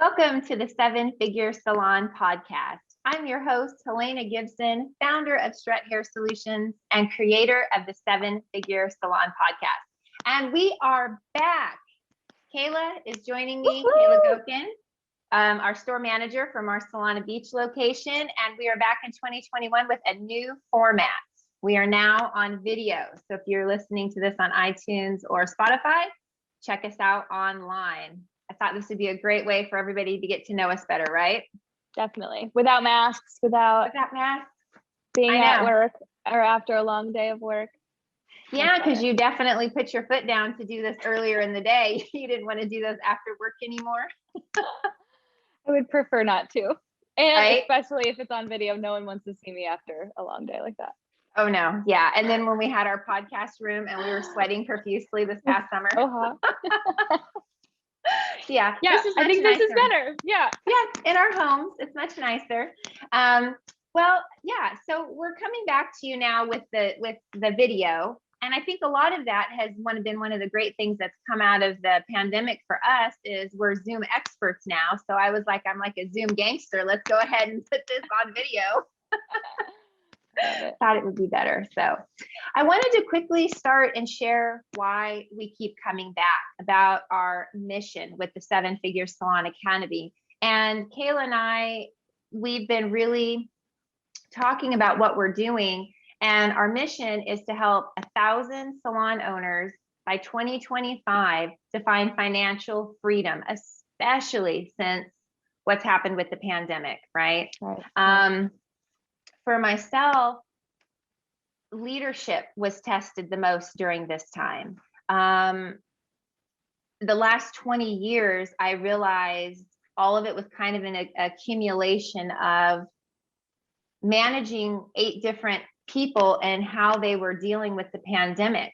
Welcome to the Seven Figure Salon podcast. I'm your host, Helena Gibson, founder of Strut Hair Solutions and creator of the Seven Figure Salon podcast. And we are back. Kayla is joining me, Kayla Gokin, our store manager from our Solana Beach location. And we are back in 2021 with a new format. We are now on video. So if you're listening to this on iTunes or Spotify, check us out online. I thought this would be a great way for everybody to get to know us better, right? Definitely. Without masks, without masks, being at work or after a long day of work. Yeah, because you definitely put your foot down to do this earlier in the day. You didn't want to do those after work anymore. I would prefer not to. And right? Especially if it's on video, no one wants to see me after a long day like that. Oh no. Yeah. And then when we had our podcast room and we were sweating profusely this past summer. Yeah, I think this is better. Yeah, in our homes, it's much nicer. So we're coming back to you now with the video, and I think a lot of that has been one of the great things that's come out of the pandemic for us is we're Zoom experts now. So I'm like a Zoom gangster. Let's go ahead and put this on video. Thought it would be better. So I wanted to quickly start and share why we keep coming back about our mission with the Seven Figure Salon Academy. And Kayla and I, we've been really talking about what we're doing. And our mission is to help 1,000 salon owners by 2025 to find financial freedom, especially since what's happened with the pandemic, right? For myself, leadership was tested the most during this time. The last 20 years, I realized all of it was kind of an accumulation of managing 8 different people and how they were dealing with the pandemic,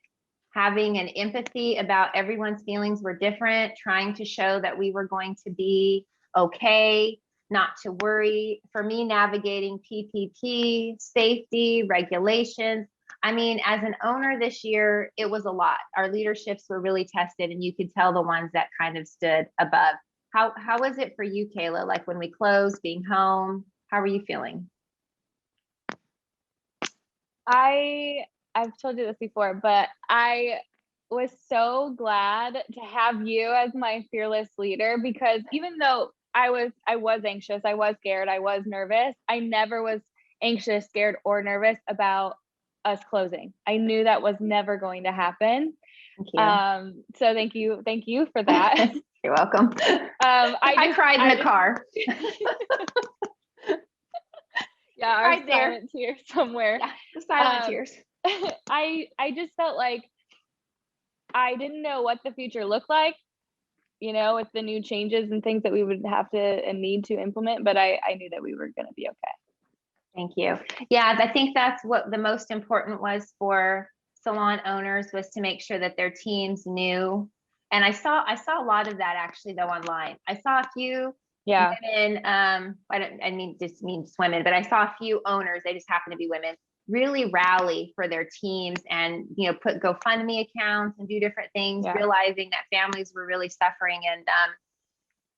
having an empathy about everyone's feelings were different, trying to show that we were going to be okay, not to worry. For me, navigating PPP, safety, regulations. I mean, as an owner this year, it was a lot. Our leaderships were really tested, and you could tell the ones that kind of stood above. How was it for you, Kayla? Like when we closed, being home, how were you feeling? I've told you this before, but I was so glad to have you as my fearless leader, because even though I was anxious, I was scared, I was nervous, I never was anxious, scared, or nervous about us closing. I knew that was never going to happen. Thank you. So thank you for that. You're welcome. I cried in the car. Yeah, our silent tears somewhere. Yeah, the silent tears. I just felt like I didn't know what the future looked like, with the new changes and things that we would have to and need to implement, but I knew that we were going to be okay. Thank you. Yeah, I think that's what the most important was for salon owners, was to make sure that their teams knew. And I saw a lot of that actually though online. I saw a few women, I mean just women, but I saw a few owners, they just happen to be women, really rally for their teams and, put GoFundMe accounts and do different things, realizing that families were really suffering. And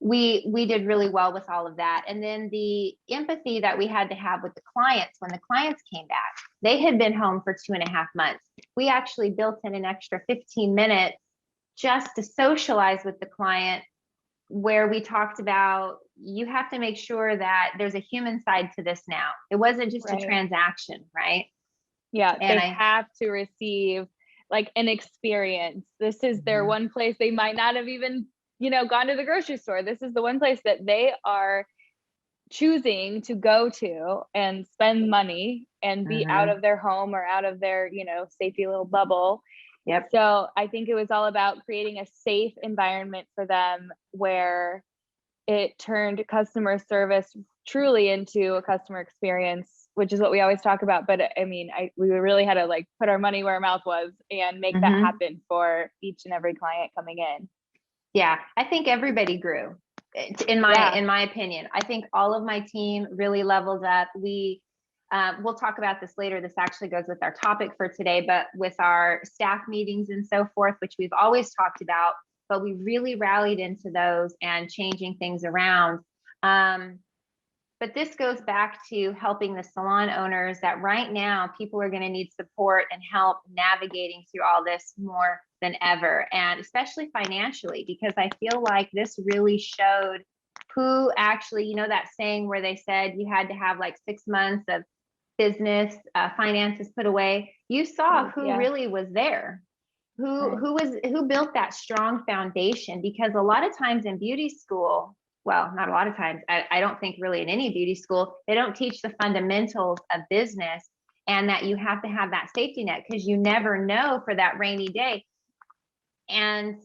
we did really well with all of that. And then the empathy that we had to have with the clients, when the clients came back, they had been home for 2.5 months. We actually built in an extra 15 minutes just to socialize with the client, where we talked about, you have to make sure that there's a human side to this now. It wasn't just a transaction, right? Yeah, and they have to receive like an experience. This is their one place they might not have even, gone to the grocery store. This is the one place that they are choosing to go to and spend money and be out of their home or out of their, safety little bubble. Yep. So I think it was all about creating a safe environment for them, where it turned customer service truly into a customer experience, which is what we always talk about. But I mean, we really had to like put our money where our mouth was and make that happen for each and every client coming in. Yeah, I think everybody grew. In my opinion, I think all of my team really leveled up. We'll talk about this later. This actually goes with our topic for today, but with our staff meetings and so forth, which we've always talked about, but we really rallied into those and changing things around. But this goes back to helping the salon owners that right now people are going to need support and help navigating through all this more than ever, and especially financially, because I feel like this really showed who actually, you know, that saying where they said you had to have like 6 months of business finances put away. You saw who really was there, who built that strong foundation, because a lot of times in beauty school, well, not a lot of times, I don't think really in any beauty school, they don't teach the fundamentals of business, and that you have to have that safety net because you never know for that rainy day. And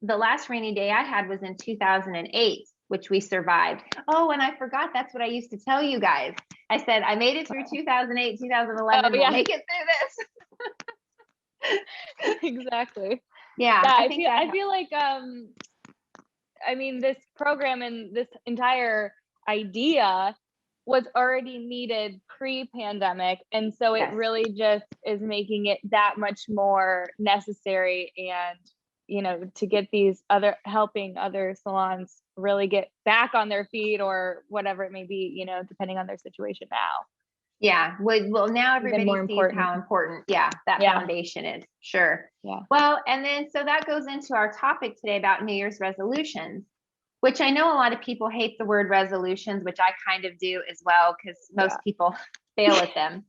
the last rainy day I had was in 2008, which we survived. Oh, and I forgot, that's what I used to tell you guys. I said, I made it through 2008, 2011, we'll make it through this. Exactly. Yeah, I feel like, I mean, this program and this entire idea was already needed pre-pandemic. And so it really just is making it that much more necessary, and, you know, to get these helping other salons really get back on their feet, or whatever it may be, you know, depending on their situation now. Yeah. Well, now everybody sees how important, that foundation is. Sure. Yeah. Well, and then, so that goes into our topic today about New Year's resolutions, which I know a lot of people hate the word resolutions, which I kind of do as well, because most people fail at them.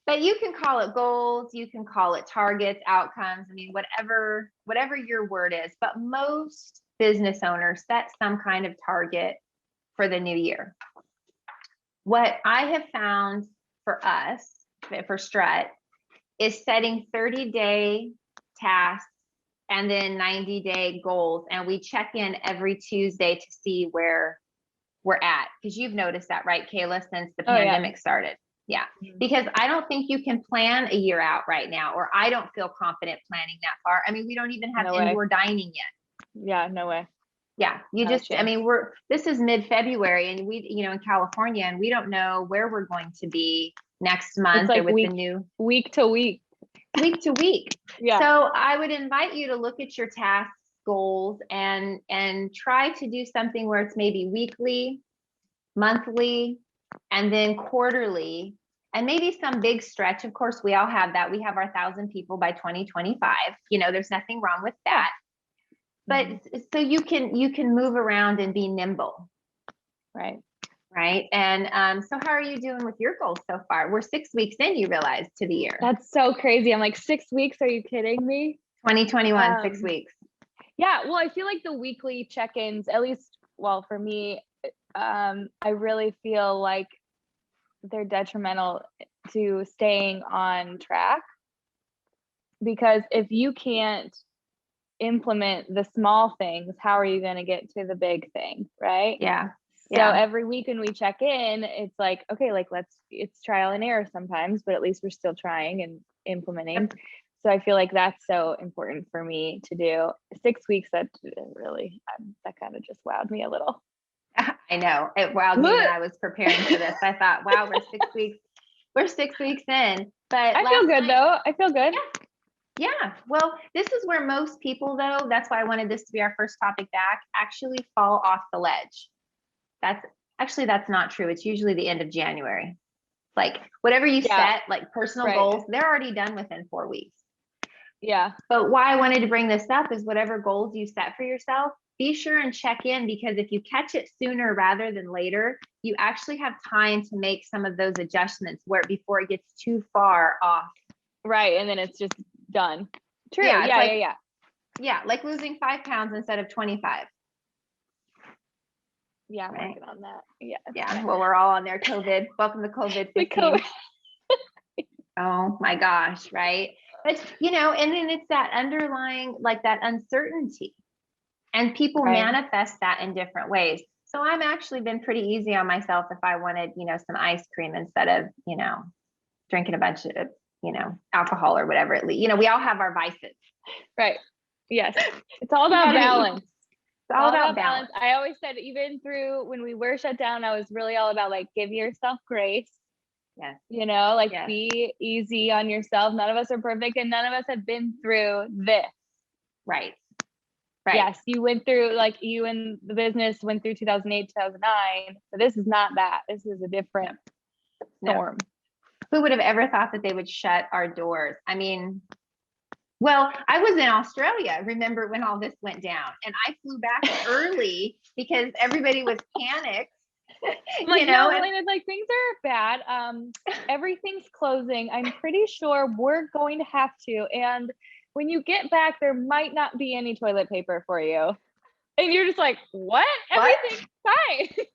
But you can call it goals, you can call it targets, outcomes. I mean, whatever your word is, but most business owners set some kind of target for the new year. What I have found for us, for Strut, is setting 30-day tasks and then 90-day goals. And we check in every Tuesday to see where we're at. Because you've noticed that, right, Kayla, since the pandemic started. Yeah. Because I don't think you can plan a year out right now, or I don't feel confident planning that far. I mean, we don't even have indoor dining yet. Yeah, no way. Yeah, I mean, this is mid-February, and we, you know, in California, and we don't know where we're going to be next month. It's like with week to week. Yeah. So I would invite you to look at your tasks, goals, and try to do something where it's maybe weekly, monthly, and then quarterly, and maybe some big stretch. Of course, we all have that. We have our 1,000 people by 2025. You know, there's nothing wrong with that. But so you can move around and be nimble. Right. And so how are you doing with your goals so far? We're 6 weeks in, you realize, to the year. That's so crazy. I'm like, 6 weeks? Are you kidding me? 2021, 6 weeks. Yeah, well, I feel like the weekly check-ins, at least, well, for me, I really feel like they're detrimental to staying on track, because if you can't implement the small things, how are you going to get to the big thing, right? Yeah. So every week when we check in, it's like, okay, like it's trial and error sometimes, but at least we're still trying and implementing. So I feel like that's so important for me to do. 6 weeks, that really, that kind of just wowed me a little. I know, it wowed me when I was preparing for this. I thought, wow, we're 6 weeks in. But I feel good though. I feel good. Yeah. Well, this is where most people, though, that's why I wanted this to be our first topic back, actually fall off the ledge. That's not true. It's usually the end of January. Like whatever you set, like personal goals, they're already done within 4 weeks. Yeah. But why I wanted to bring this up is whatever goals you set for yourself, be sure and check in, because if you catch it sooner rather than later, you actually have time to make some of those adjustments before it gets too far off. Right. And then it's just done. True. Yeah. Yeah. Like losing 5 pounds instead of 25. Yeah, I'm working on that. Yeah. Well, we're all on there. COVID. Welcome to COVID 15. Oh my gosh. Right. But you know, and then it's that underlying, like that uncertainty, and people manifest that in different ways. So I'm actually been pretty easy on myself if I wanted, you know, some ice cream instead of, you know, drinking a bunch of, you know, alcohol or whatever. You know, we all have our vices. Right. Yes. It's all about balance. It's all about balance. I always said, even through when we were shut down, I was really all about like, give yourself grace. Yes. You know, like be easy on yourself. None of us are perfect, and none of us have been through this. Right. Right. Yes, you went through, like, you and the business went through 2008, 2009. But this is not that. This is a different No. storm. Who would have ever thought that they would shut our doors? I mean, well, I was in Australia, remember when all this went down, and I flew back early because everybody was panicked. Like, You know, no, and Helena's like, things are bad. Everything's closing. I'm pretty sure we're going to have to. And when you get back, there might not be any toilet paper for you. And you're just like, what? What? Everything's fine.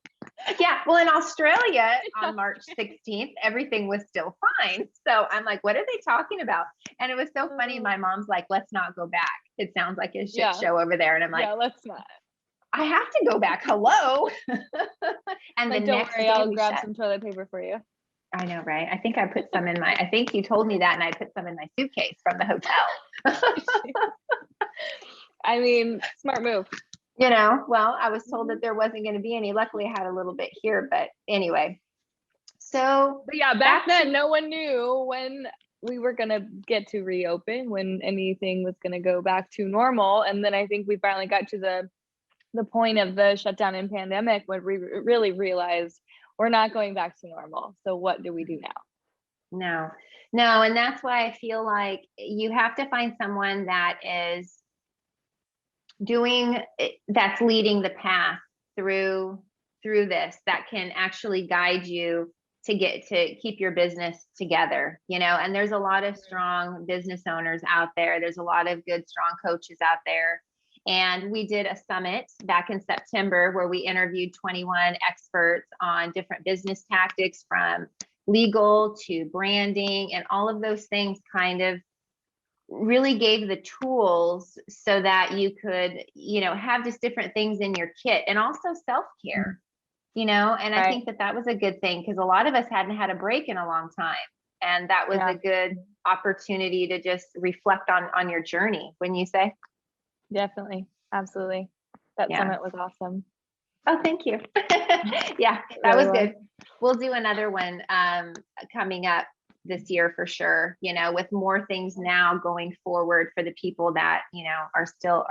yeah, well, in Australia on March 16th, everything was still fine. So I'm like, what are they talking about? And it was so funny. My mom's like, let's not go back. It sounds like a shit Yeah. show over there. And I'm like, Yeah, let's not. I have to go back. Hello. And Like, the don't next worry, day I'll we grab shut. some toilet paper for you. I know, right? I think I put some in my, I think you told me that, and I put some in my suitcase from the hotel. I mean, smart move. You know, well, I was told that there wasn't going to be any. Luckily, I had a little bit here, but anyway. So, But yeah, back then, no one knew when we were going to get to reopen, when anything was going to go back to normal. And then I think we finally got to the point of the shutdown and pandemic when we really realized we're not going back to normal. So what do we do now? No. And that's why I feel like you have to find someone that is that's leading the path through this, that can actually guide you to keep your business together, you know. And there's a lot of strong business owners out there. There's a lot of good, strong coaches out there. And we did a summit back in September where we interviewed 21 experts on different business tactics, from legal to branding, and all of those things kind of really gave the tools so that you could, you know, have just different things in your kit, and also self-care, you know. And I think that was a good thing, because a lot of us hadn't had a break in a long time. And that was a good opportunity to just reflect on your journey, wouldn't you say? Definitely. Absolutely. That summit was awesome. Oh, thank you. Yeah, that was good. We'll do another one coming up this year for sure, you know, with more things now going forward for the people that, you know, are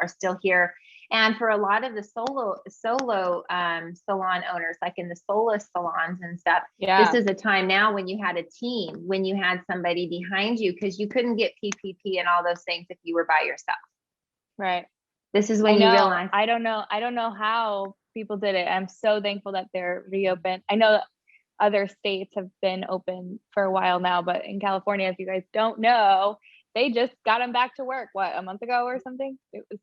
still here. And for a lot of the solo salon owners, like in the solo salons and stuff, this is a time now when you had a team, when you had somebody behind you, because you couldn't get PPP and all those things if you were by yourself. Right. This is when you realize. I don't know how people did it. I'm so thankful that they're reopened. I know that other states have been open for a while now, but in California, if you guys don't know, they just got them back to work, what, a month ago or something? It was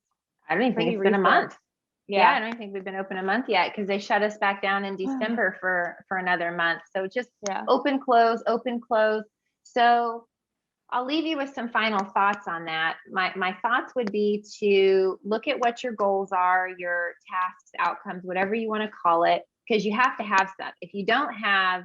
I don't even think it's been a month. Yeah, I don't think we've been open a month yet, because they shut us back down in December for another month. So just open, close, open, close. So I'll leave you with some final thoughts on that. My thoughts would be to look at what your goals are, your tasks, outcomes, whatever you want to call it, because you have to have some. If you don't have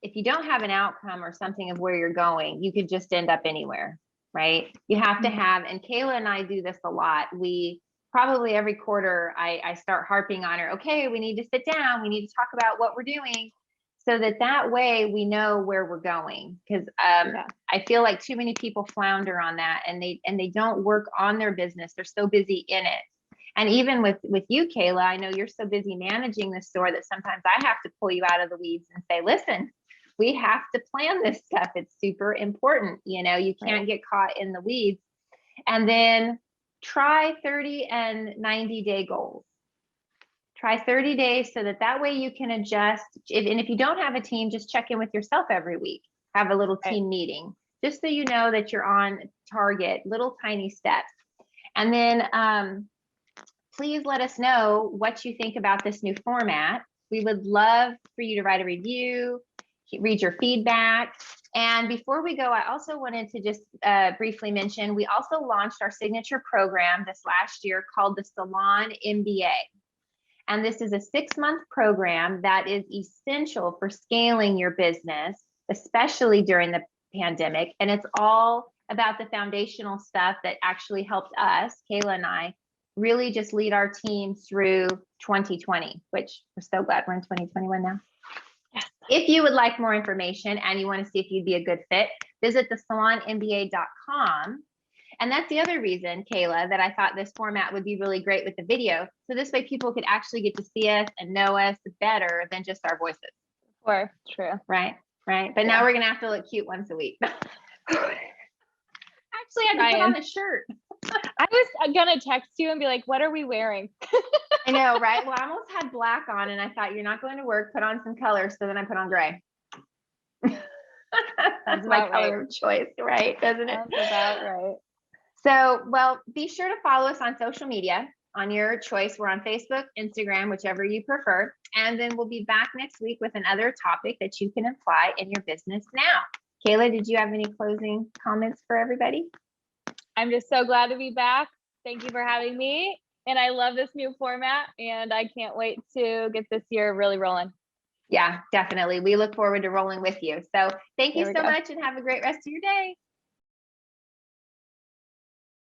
an outcome or something of where you're going, you could just end up anywhere, right? You have to have, and Kayla and I do this a lot. We probably every quarter, I start harping on her. Okay, we need to sit down. We need to talk about what we're doing, so that way we know where we're going. Because I feel like too many people flounder on that, and they don't work on their business. They're so busy in it. And even with you, Kayla, I know you're so busy managing the store that sometimes I have to pull you out of the weeds and say, listen, we have to plan this stuff. It's super important. You know, you can't get caught in the weeds. And then try 30 and 90-day goals. Try 30 days, so that way you can adjust. And if you don't have a team, just check in with yourself every week. Have a little team meeting, just so you know that you're on target, little tiny steps. And then please let us know what you think about this new format. We would love for you to write a review, read your feedback. And before we go, I also wanted to just briefly mention, we also launched our signature program this last year called the Salon MBA. And this is a 6-month program that is essential for scaling your business, especially during the pandemic. And it's all about the foundational stuff that actually helped us, Kayla and I, really just lead our team through 2020, which we're so glad we're in 2021 now. Yes. If you would like more information and you want to see if you'd be a good fit, visit thesalonmba.com. And that's the other reason, Kayla, that I thought this format would be really great with the video. So this way people could actually get to see us and know us better than just our voices. Or true. Right. Right. But now we're going to have to look cute once a week. Actually, I have to put on a shirt. I was gonna text you and be like, what are we wearing? I know, right? Well, I almost had black on and I thought, you're not going to work, put on some color. So then I put on gray. That's my color of choice, right? Doesn't it? Sounds about right. So, well, be sure to follow us on social media on your choice. We're on Facebook, Instagram, whichever you prefer. And then we'll be back next week with another topic that you can apply in your business now. Kayla, did you have any closing comments for everybody? I'm just so glad to be back. Thank you for having me. And I love this new format and I can't wait to get this year really rolling. Yeah, definitely. We look forward to rolling with you. So thank you so much and have a great rest of your day.